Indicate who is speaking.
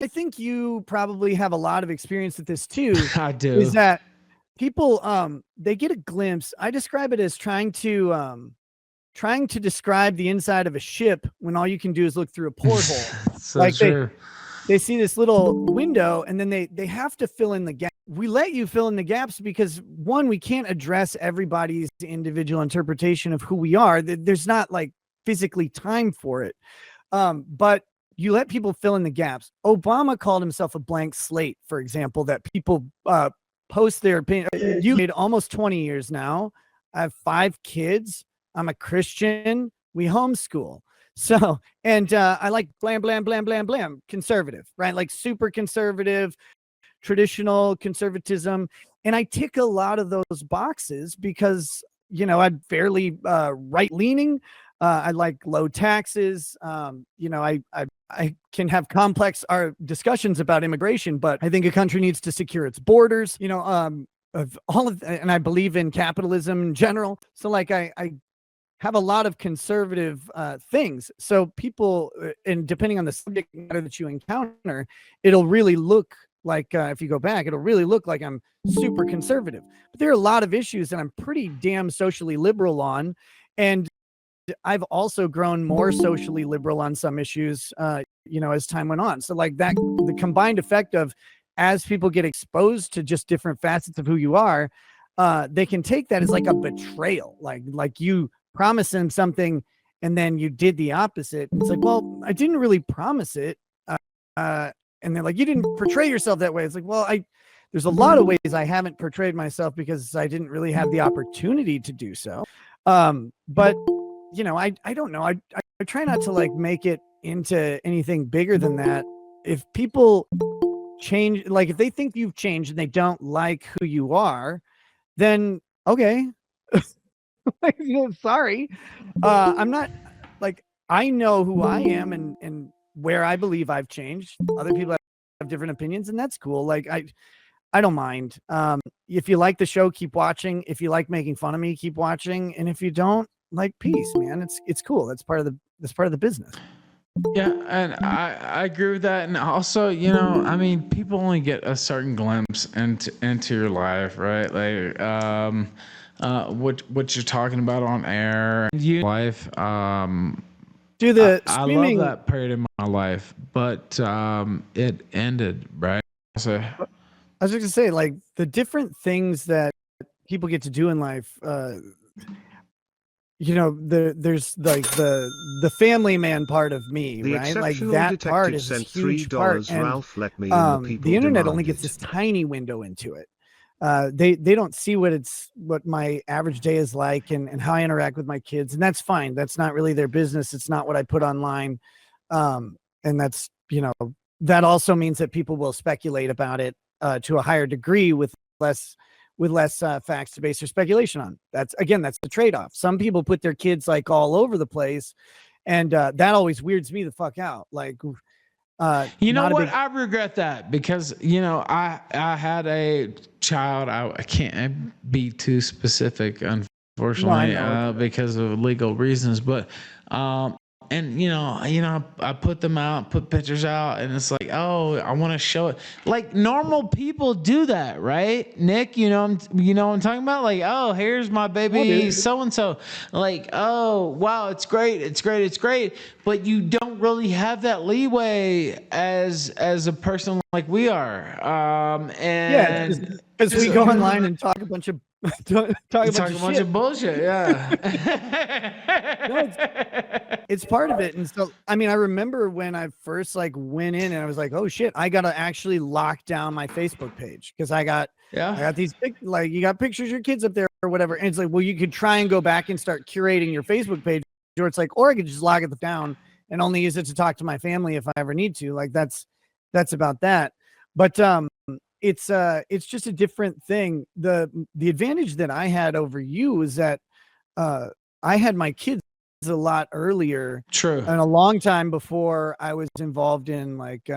Speaker 1: I think you probably have a lot of experience with this too,
Speaker 2: I
Speaker 1: is
Speaker 2: do.
Speaker 1: that people they get a glimpse. I describe it as trying to describe the inside of a ship when all you can do is look through a porthole.
Speaker 2: So
Speaker 1: Like
Speaker 2: true.
Speaker 1: they see this little window and then they have to fill in the gap. We let you fill in the gaps because one, we can't address everybody's individual interpretation of who we are. There's not like physically time for it. But you let people fill in the gaps. Obama called himself a blank slate, for example, that people post their opinion. You made almost 20 years now. I have 5 kids. I'm a Christian. We homeschool. So, and I like blam, blam, blam, blam, blam, conservative, right? Like super conservative, traditional conservatism. And I tick a lot of those boxes because, I'm fairly right leaning. I like low taxes. I can have complex discussions about immigration, but I think a country needs to secure its borders, of all of, and I believe in capitalism in general. So like I have a lot of conservative things. So people, and depending on the subject matter that you encounter, it'll really look like, if you go back, it'll really look like I'm super conservative. But there are a lot of issues that I'm pretty damn socially liberal on. And I've also grown more socially liberal on some issues, as time went on. So like that, the combined effect of as people get exposed to just different facets of who you are, they can take that as like a betrayal, like you promised them something and then you did the opposite. It's like, well, I didn't really promise it. And they're like, you didn't portray yourself that way. It's like, well, there's a lot of ways I haven't portrayed myself because I didn't really have the opportunity to do so. But I don't know. I try not to like make it into anything bigger than that. If people change, like if they think you've changed and they don't like who you are, then okay. Sorry. I'm not like, I know who I am and where I believe I've changed. Other people have different opinions and that's cool. Like I don't mind. If you like the show, keep watching. If you like making fun of me, keep watching. And if you don't, like, peace, man. It's cool. That's part of the business.
Speaker 2: Yeah, and I agree with that. And also, I mean, people only get a certain glimpse into your life, right? Like, what you're talking about on air, you life.
Speaker 1: Do
Speaker 2: I,
Speaker 1: the
Speaker 2: I love
Speaker 1: streaming.
Speaker 2: that period in my life, but it ended, right? So,
Speaker 1: I was just gonna say, like, the different things that people get to do in life. There's like the family man part of me,
Speaker 3: The
Speaker 1: right? Like
Speaker 3: exceptional
Speaker 1: that part
Speaker 3: detective
Speaker 1: is this
Speaker 3: sent $3.
Speaker 1: huge part, and
Speaker 3: Ralph, let me in. The
Speaker 1: the
Speaker 3: people
Speaker 1: internet only
Speaker 3: demand
Speaker 1: gets
Speaker 3: it.
Speaker 1: this tiny window into it. They don't see what my average day is like and how I interact with my kids, and that's fine. That's not really their business. It's not what I put online, and that's that also means that people will speculate about it to a higher degree with less facts to base their speculation on. That's the trade-off. Some people put their kids like all over the place, and that always weirds me the fuck out. Like,
Speaker 2: you know
Speaker 1: not a
Speaker 2: what?
Speaker 1: big.
Speaker 2: I regret that because I had a child. I can't be too specific,
Speaker 1: No, I
Speaker 2: unfortunately,
Speaker 1: know.
Speaker 2: because of legal reasons. But and I put them out, put pictures out, and it's like, oh, I want to show it. Like normal people do that, right, Nick? You know what I'm talking about. Like, oh, here's my
Speaker 1: Yeah,
Speaker 2: baby,
Speaker 1: dude.
Speaker 2: so and so. Like, oh, wow, it's great, it's great, it's great. But you don't really have that leeway as a person like we are.
Speaker 1: Yeah,
Speaker 2: And
Speaker 1: because we go online and talk a bunch of talk
Speaker 2: you
Speaker 1: a bunch
Speaker 2: talk
Speaker 1: of
Speaker 2: a bunch
Speaker 1: shit.
Speaker 2: of bullshit, yeah.
Speaker 1: No, it's part of it. And so, I mean, I remember when I first like went in and I was like, oh shit, I got to actually lock down my Facebook page because I got
Speaker 2: Yeah.
Speaker 1: these like you got pictures of your kids up there or whatever. And it's like, well, you could try and go back and start curating your Facebook page, or it's like, or I could just lock it down and only use it to talk to my family if I ever need to. Like that's about that. But it's just a different thing. The advantage that I had over you is that I had my kids a lot earlier
Speaker 2: True.
Speaker 1: and a long time before I was involved in like